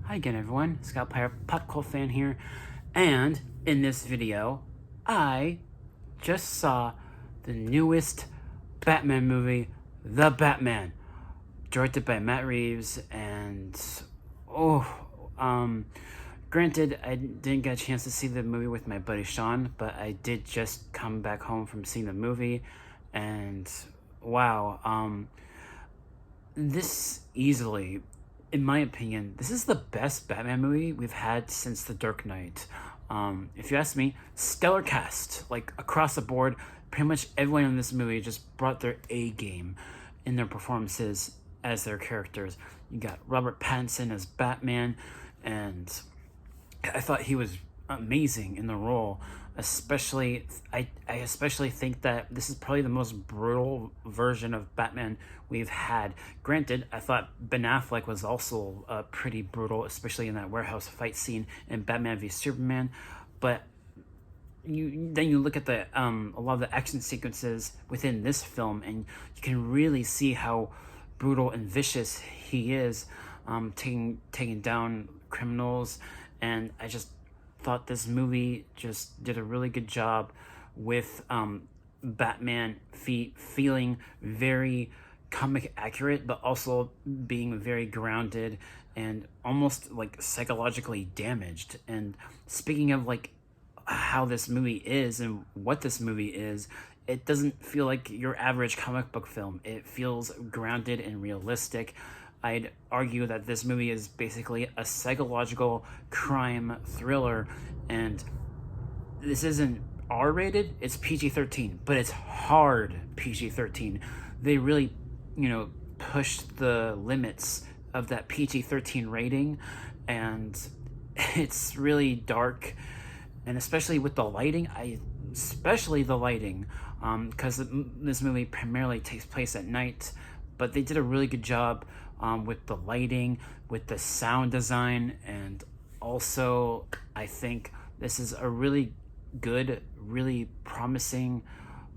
Hi again, everyone. Scott Player, pop culture fan here, and in this video, I just saw the newest Batman movie, The Batman, directed by Matt Reeves, and granted, I didn't get a chance to see the movie with my buddy Sean, but I did just come back home from seeing the movie, and wow, this easily, in my opinion, this is the best Batman movie we've had since The Dark Knight. If you ask me, stellar cast, like across the board. Pretty much everyone in this movie just brought their A game in their performances as their characters. You got Robert Pattinson as Batman, and I thought he was amazing in the role. Especially, I especially think that this is probably the most brutal version of Batman we've had. Granted, I thought Ben Affleck was also pretty brutal, especially in that warehouse fight scene in Batman v Superman. But you look at a lot of the action sequences within this film, and you can really see how brutal and vicious he is, taking down criminals. And I just thought this movie just did a really good job with Batman feeling very comic accurate, but also being very grounded and almost like psychologically damaged. And speaking of like how this movie is and what this movie is, it doesn't feel like your average comic book film. It feels grounded and realistic. I'd argue that this movie is basically a psychological crime thriller, and this isn't R-rated, it's PG-13, but it's hard PG-13. They really, pushed the limits of that PG-13 rating, and it's really dark, and especially with the lighting, because this movie primarily takes place at night, but they did a really good job with the lighting, with the sound design, and also I think this is a really good, really promising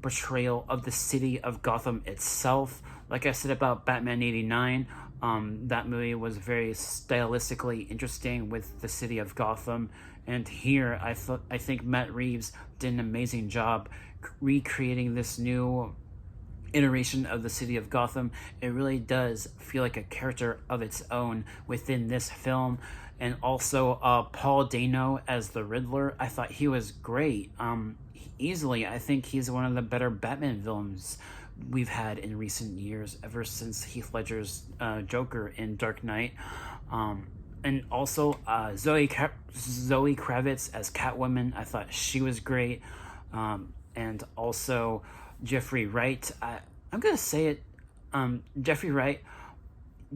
portrayal of the city of Gotham itself. Like I said about Batman '89, that movie was very stylistically interesting with the city of Gotham, and here I think Matt Reeves did an amazing job recreating this new iteration of the city of Gotham. It really does feel like a character of its own within this film. And also Paul Dano as the Riddler, I thought he was great. Easily, I think he's one of the better Batman villains we've had in recent years, ever since Heath Ledger's Joker in Dark Knight. And also Zoe Kravitz as Catwoman, I thought she was great. And also Jeffrey Wright. I'm gonna say it. Jeffrey Wright.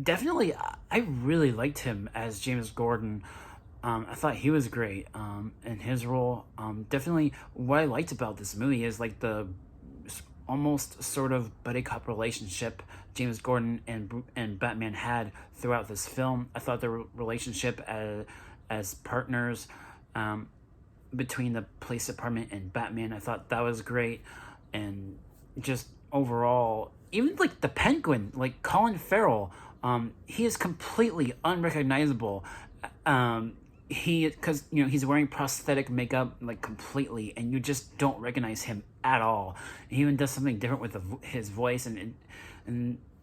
Definitely, I really liked him as James Gordon. I thought he was great in his role. Definitely, what I liked about this movie is like the almost sort of buddy cop relationship James Gordon and Batman had throughout this film. I thought the relationship as partners between the police department and Batman, I thought that was great. And just overall, even like the Penguin, like Colin Farrell, he is completely unrecognizable. Because he's wearing prosthetic makeup like completely, and you just don't recognize him at all. He even does something different with his voice, and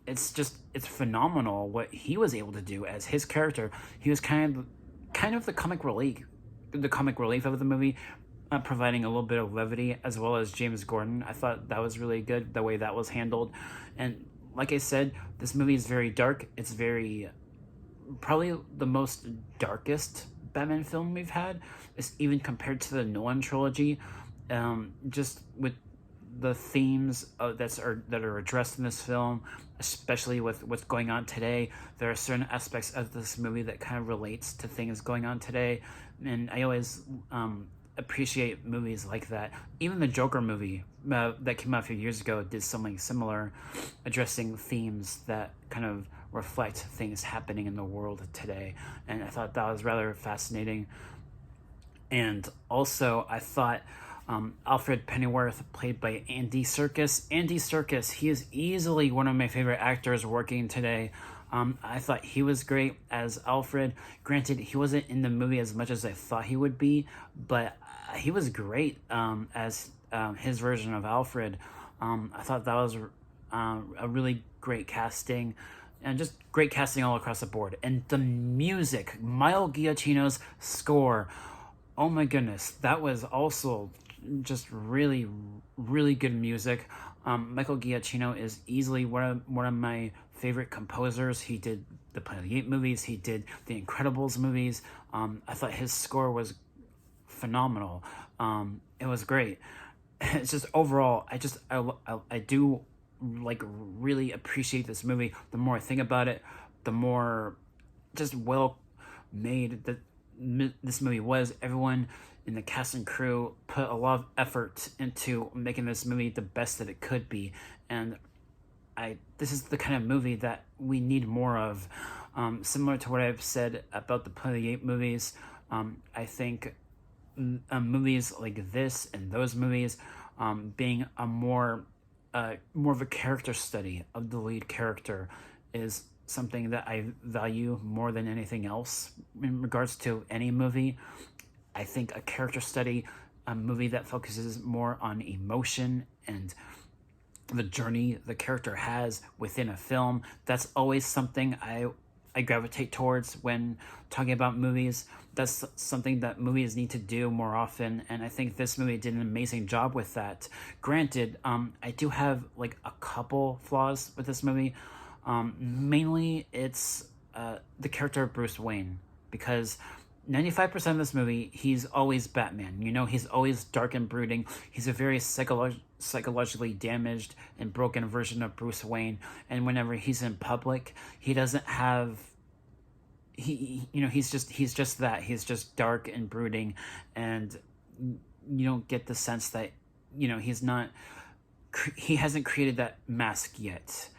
it's phenomenal what he was able to do as his character. He was kind of the comic relief of the movie, providing a little bit of levity, as well as James Gordon. I thought that was really good, the way that was handled. And like I said, this movie is very dark. It's probably the most darkest Batman film we've had, is even compared to the Nolan trilogy. Just with the themes that are addressed in this film, especially with what's going on today. There are certain aspects of this movie that kind of relates to things going on today, and I always appreciate movies like that. Even the Joker movie that came out a few years ago did something similar, addressing themes that kind of reflect things happening in the world today, and I thought that was rather fascinating. And also, I thought Alfred Pennyworth, played by Andy Serkis. He is easily one of my favorite actors working today. I thought he was great as Alfred. Granted, he wasn't in the movie as much as I thought he would be, but he was great as his version of Alfred. I thought that was a really great casting, and just great casting all across the board. And the music, Miles Giacchino's score, oh my goodness, that was also just really, really good music. Michael Giacchino is easily one of my favorite composers. He did the Planet of the Apes movies. He did the Incredibles movies. I thought his score was phenomenal. It was great. It's just overall, I do like really appreciate this movie. The more I think about it, the more just well made that this movie was. Everyone in the cast and crew put a lot of effort into making this movie the best that it could be, and this is the kind of movie that we need more of. Similar to what I've said about the Planet of the Apes movies, I think movies like this and those movies being a more of a character study of the lead character is something that I value more than anything else in regards to any movie. I think a character study, a movie that focuses more on emotion and the journey the character has within a film, that's always something I gravitate towards when talking about movies. That's something that movies need to do more often, and I think this movie did an amazing job with that. Granted, I do have like a couple flaws with this movie. Mainly, it's the character of Bruce Wayne, because 95% of this movie, he's always Batman. You know, he's always dark and brooding. He's a very psychologically damaged and broken version of Bruce Wayne. And whenever he's in public, he doesn't have... he's just that. He's just dark and brooding, and you don't get the sense that, he hasn't created that mask yet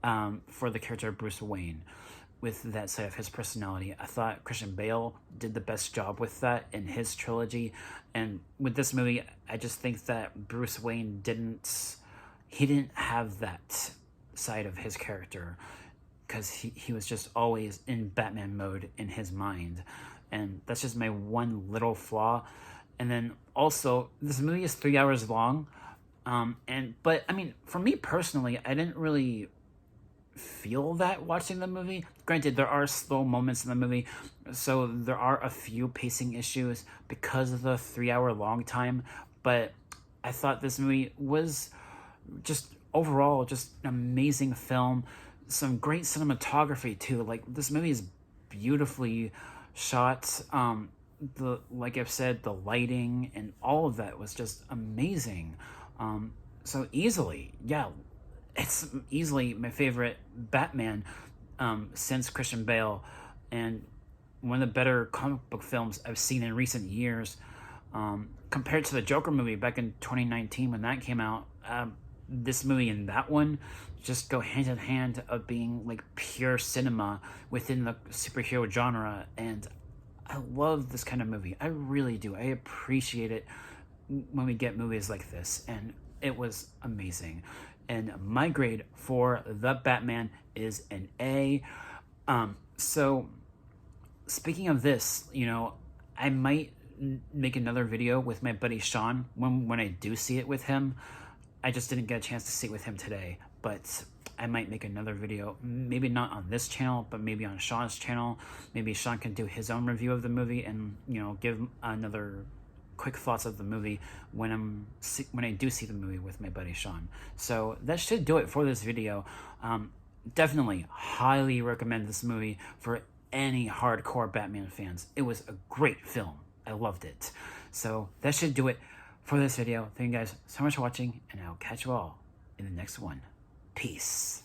for the character of Bruce Wayne with that side of his personality. I thought Christian Bale did the best job with that in his trilogy, and with this movie, I just think that Bruce Wayne didn't have that side of his character, because he was just always in Batman mode in his mind, and that's just my one little flaw. And then also, this movie is 3 hours long, but I mean, for me personally, I didn't really feel that watching the movie. Granted, there are slow moments in the movie, so there are a few pacing issues because of the 3 hour long time, but I thought this movie was just overall just an amazing film. Some great cinematography too. Like, this movie is beautifully shot. Like I've said, the lighting and all of that was just amazing. So easily, yeah, it's easily my favorite Batman since Christian Bale, and one of the better comic book films I've seen in recent years. Compared to the Joker movie back in 2019 when that came out, this movie and that one just go hand in hand of being like pure cinema within the superhero genre, and I love this kind of movie. I really do. I appreciate it when we get movies like this, and it was amazing. And my grade for The Batman is an A. So, speaking of this, I might make another video with my buddy Sean when I do see it with him. I just didn't get a chance to see it with him today, but I might make another video, maybe not on this channel, but maybe on Sean's channel. Maybe Sean can do his own review of the movie and, give another quick thoughts of the movie when I do see the movie with my buddy Sean. So that should do it for this video. Definitely highly recommend this movie for any hardcore Batman fans. It was a great film. I loved it. So that should do it for this video. Thank you guys so much for watching, and I'll catch you all in the next one. Peace.